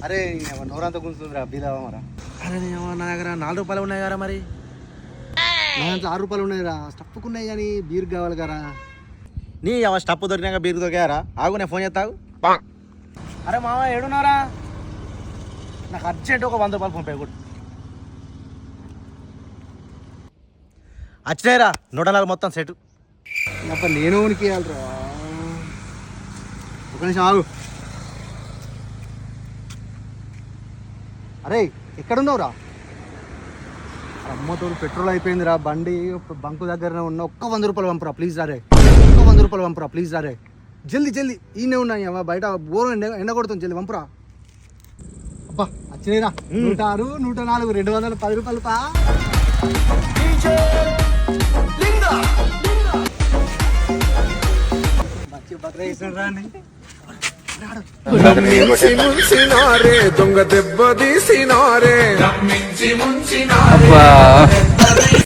అరే నోరంతా గుంజుతుందిరా బీదావా మరా. అరే నా దగ్గర 4 రూపాయలు ఉన్నాయి కదా మరి. నా దాంట్లో 6 రూపాయలు ఉన్నాయిరా, స్టఫ్కు ఉన్నాయి కానీ బీర్ కావాలి కదా. నీ స్టప్ దొరికినాక బీరు దొరికారా? ఆగు నేను ఫోన్ చేస్తావు. అరే మామ ఏడున్నారా? నాకు అర్జెంట్ ఒక 100 రూపాయలు ఫోన్ పే కూడా వచ్చినాయిరా. 104 మొత్తం సెట్. అప్పుడు నేను ఉనికి ఇవ్వాలిరా. ఒక నిమిషం ఆగు. అరే ఎక్కడున్నావురా? అమ్మతో పెట్రోల్ అయిపోయిందిరా, బండి బంకు దగ్గరనే ఉన్న. ఒక్క 100 రూపాయలు పంపురా ప్లీజ్ రా రే. ఒక్క 100 రూపాయలు పంపురా ప్లీజ్ రా రే. జల్దీ జల్దీ ఈయనే ఉన్నాయి బయట బోరు ఎండ కొడుతుంది. జల్దీ పంపురా. అబ్బా వచ్చినాయిరా. 106, 104, 210 రూపాయలు పా. దొంగ దెబ్బ తీసినారే.